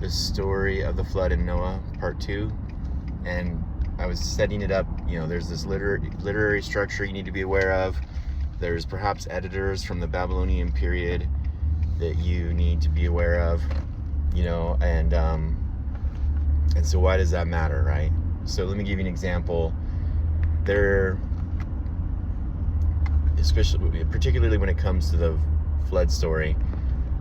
the story of the flood in Noah, part 2, and I was setting it up. There's this literary structure you need to be aware of. There's perhaps editors from the Babylonian period that you need to be aware of, and so why does that matter, right? So let me give you an example. Particularly when it comes to the flood story,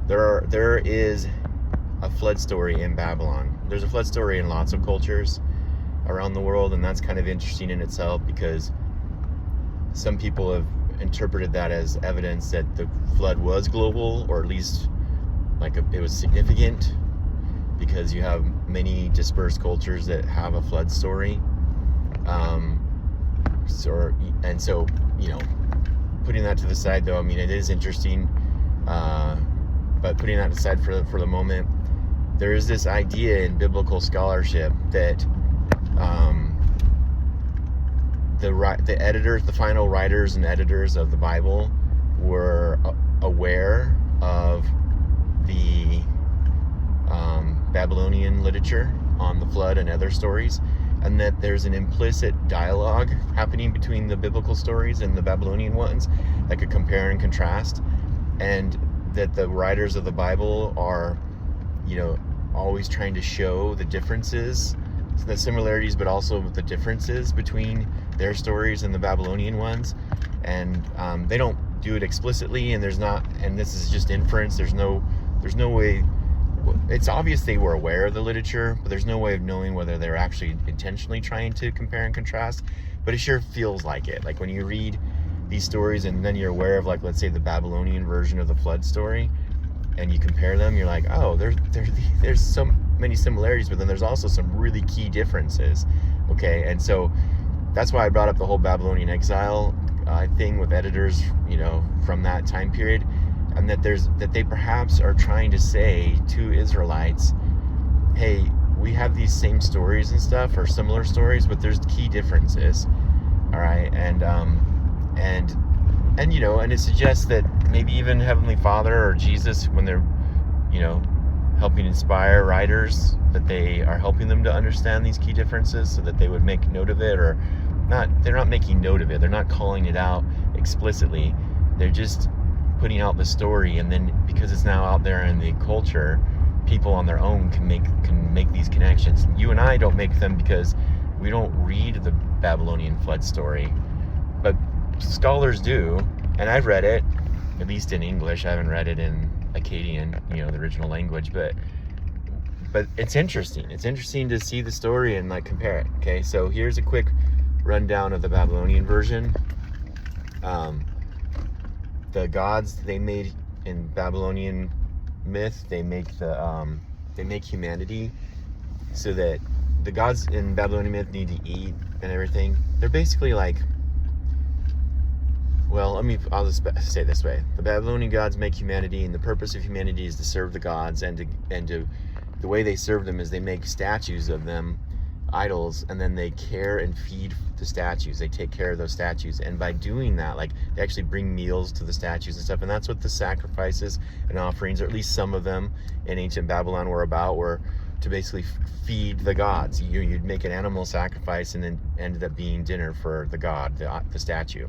there is a flood story in Babylon. There's a flood story in lots of cultures around the world, and that's kind of interesting in itself, because some people have interpreted that as evidence that the flood was global, or at least it was significant, because you have many dispersed cultures that have a flood story. So putting that to the side, though, it is interesting, but putting that aside for the moment, there is this idea in biblical scholarship that the editors, the final writers and editors of the Bible, were aware of the Babylonian literature on the flood and other stories, and that there's an implicit dialogue happening between the biblical stories and the Babylonian ones, like a compare and contrast, and that the writers of the Bible are, always trying to show the differences, the similarities, but also the differences between their stories and the Babylonian ones. And they don't do it explicitly, and this is just inference. There's no way. It's obvious they were aware of the literature, but there's no way of knowing whether they're actually intentionally trying to compare and contrast. But it sure feels like it. Like when you read these stories and then you're aware of, let's say, the Babylonian version of the flood story, and you compare them, you're like, oh, there's so many similarities, but then there's also some really key differences. Okay, and so that's why I brought up the whole Babylonian exile thing with editors, from that time period, and that they perhaps are trying to say to Israelites, hey, we have these same stories and stuff, or similar stories, but there's key differences. All right, and it suggests that maybe even Heavenly Father or Jesus, when they're, helping inspire writers, that they are helping them to understand these key differences so that they would make note of it, or not. They're not making note of it. They're not calling it out explicitly. They're just putting out the story, and then because it's now out there in the culture, people on their own can make these connections. You and I don't make them because we don't read the Babylonian flood story, but scholars do, and I've read it, at least in English. I haven't read it in Akkadian, the original language, but it's interesting. It's interesting to see the story and compare it. Okay, so here's a quick rundown of the Babylonian version. The gods they made in Babylonian myth, they make humanity so that the gods in Babylonian myth need to eat and everything. They're basically I'll just say it this way. The Babylonian gods make humanity, and the purpose of humanity is to serve the gods, and the way they serve them is they make statues of them, idols, and then they care and feed the statues. They take care of those statues, and by doing that, they actually bring meals to the statues and stuff, and that's what the sacrifices and offerings, or at least some of them in ancient Babylon, were to basically feed the gods. You'd make an animal sacrifice, and then ended up being dinner for the god, the statue.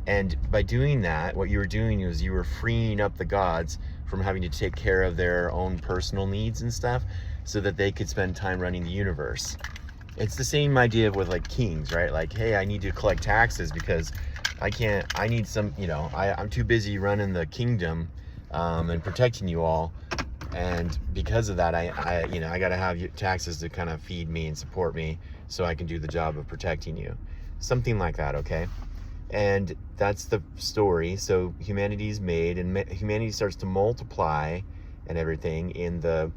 And by doing that, what you were doing is you were freeing up the gods from having to take care of their own personal needs and stuff, so that they could spend time running the universe. It's the same idea with kings, right? Hey, I need to collect taxes because I'm too busy running the kingdom and protecting you all. And because of that, I got to have taxes to kind of feed me and support me so I can do the job of protecting you. Something like that, okay? And that's the story. So humanity's made, and humanity starts to multiply and everything in the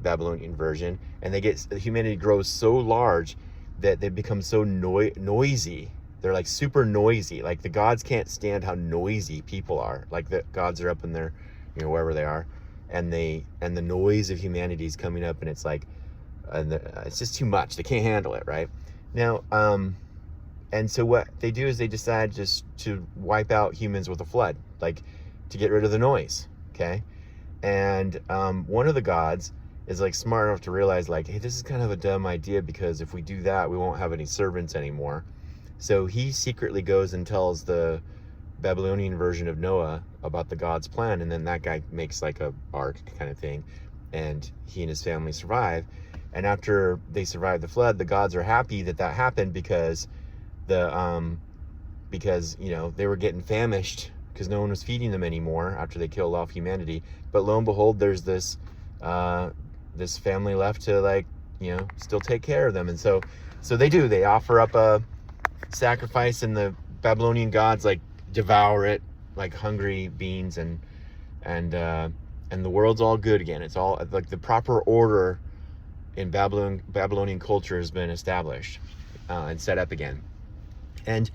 Babylonian version, and humanity grows so large that they become so noisy. They're super noisy. The gods can't stand how noisy people are. The gods are up in their, wherever they are, and the noise of humanity is coming up, and it's it's just too much. They can't handle it, right? Now, and so what they do is they decide just to wipe out humans with a flood, to get rid of the noise, okay? And one of the gods is like smart enough to realize like, hey, this is kind of a dumb idea, because if we do that, we won't have any servants anymore. So he secretly goes and tells the Babylonian version of Noah about the God's plan, and then that guy makes like a ark kind of thing, and he and his family survive. And after they survive the flood, the gods are happy that that happened, because because they were getting famished because no one was feeding them anymore after they killed off humanity. But lo and behold, there's this this family left to like still take care of them. And so they offer up a sacrifice, and the Babylonian gods like devour it like hungry beings, and the world's all good again. It's all like the proper order in Babylonian culture has been established and set up again. And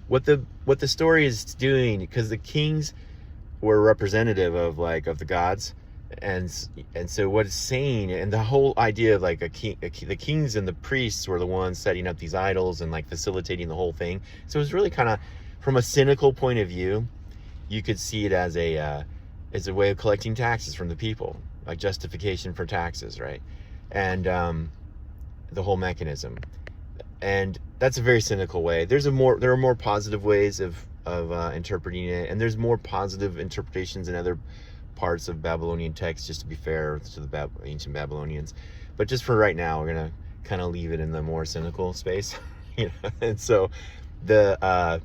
what the story is doing, because the kings were representative of the gods, and so what it's saying, and the whole idea of like the kings and the priests were the ones setting up these idols and like facilitating the whole thing. So it was really kind of, from a cynical point of view, you could see it as a way of collecting taxes from the people, like justification for taxes, right? And the whole mechanism. And that's a very cynical way. There are more positive ways of interpreting it, and there's more positive interpretations in other parts of Babylonian text, just to be fair to the ancient Babylonians. But just for right now, we're gonna kind of leave it in the more cynical space. And so the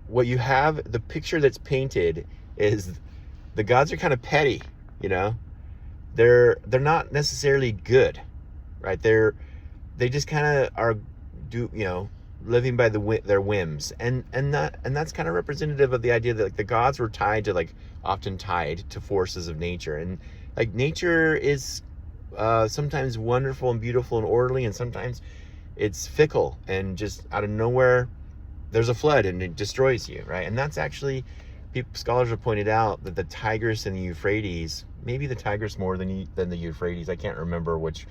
what you have, the picture that's painted is the gods are kind of petty, they're not necessarily good, right? They just kind of are living by their whims, and that's kind of representative of the idea that like the gods were often tied to forces of nature, and like nature is sometimes wonderful and beautiful and orderly, and sometimes it's fickle, and just out of nowhere there's a flood and it destroys you, right? And that's actually, scholars have pointed out that the Tigris and the Euphrates, maybe the Tigris more than the Euphrates, I can't remember which,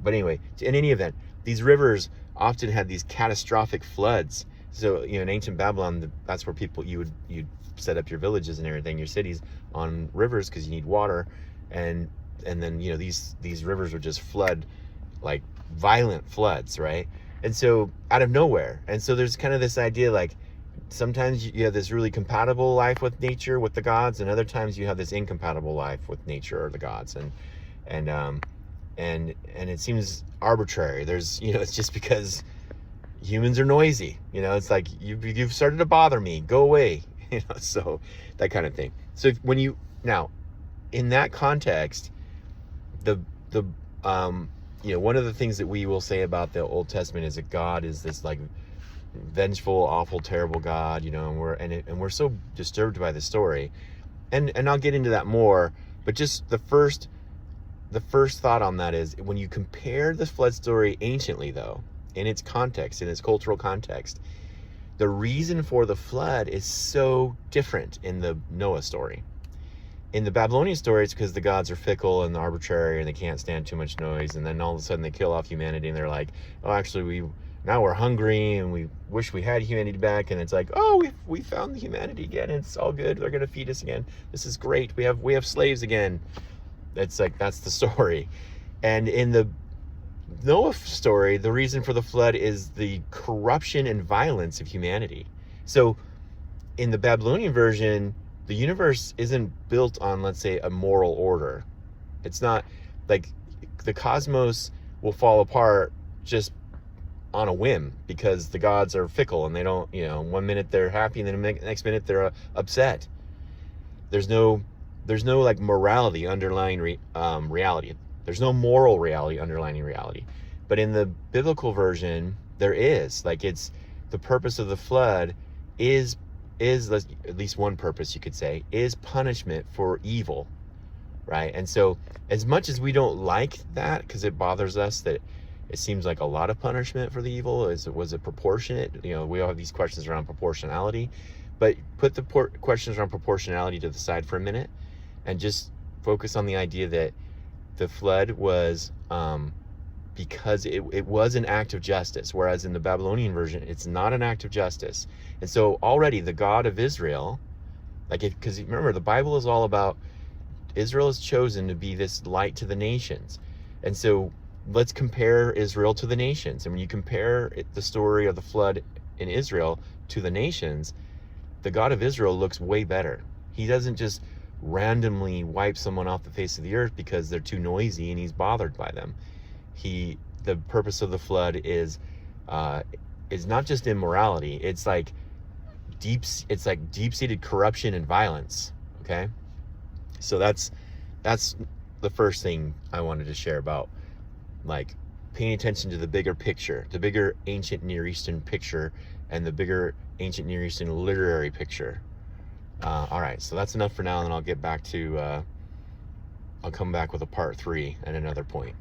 but anyway, in any event, these rivers often had these catastrophic floods. So in ancient Babylon, that's where you'd set up your villages and everything, your cities, on rivers, because you need water, and then these rivers would just flood, like violent floods, right? And so out of nowhere. And so there's kind of this idea, like sometimes you have this really compatible life with nature, with the gods, and other times you have this incompatible life with nature or the gods, and it seems arbitrary. There's it's just because humans are noisy, it's like you've started to bother me, go away, so that kind of thing. So when now in that context, one of the things that we will say about the Old Testament is that God is this like vengeful, awful, terrible God, and we're so disturbed by the story, and I'll get into that more, but just the first thought on that is, when you compare the flood story anciently, though, in its context, in its cultural context, the reason for the flood is so different in the Noah story. In the Babylonian story, it's because the gods are fickle and arbitrary and they can't stand too much noise, and then all of a sudden they kill off humanity, and they're like, oh, actually now we're hungry and we wish we had humanity back, and it's like, oh, we found the humanity again, and it's all good, they're gonna feed us again, this is great, we have slaves again. It's like, that's the story. And in the Noah story, the reason for the flood is the corruption and violence of humanity. So in the Babylonian version, the universe isn't built on, let's say, a moral order. It's not like the cosmos will fall apart just on a whim, because the gods are fickle and they don't, 1 minute they're happy and then the next minute they're upset. There's no like morality underlying reality. There's no moral reality underlying reality. But in the biblical version, there is. Like, it's the purpose of the flood is at least one purpose, you could say, is punishment for evil, right? And so as much as we don't like that, because it bothers us that it seems like a lot of punishment for the evil, was it proportionate? We all have these questions around proportionality, but put the questions around proportionality to the side for a minute and just focus on the idea that the flood was because it was an act of justice, whereas in the Babylonian version, it's not an act of justice. And so already the God of Israel, because remember, the Bible is all about Israel is chosen to be this light to the nations. And so let's compare Israel to the nations. And when you compare the story of the flood in Israel to the nations, the God of Israel looks way better. He doesn't just randomly wipe someone off the face of the earth because they're too noisy and he's bothered by them. The purpose of the flood is not just immorality. It's like deep-seated corruption and violence. Okay, so that's the first thing I wanted to share about, like, paying attention to the bigger picture, the bigger ancient Near Eastern picture, and the bigger ancient Near Eastern literary picture. All right, so that's enough for now, and then I'll get back to I'll come back with a part 3 at another point.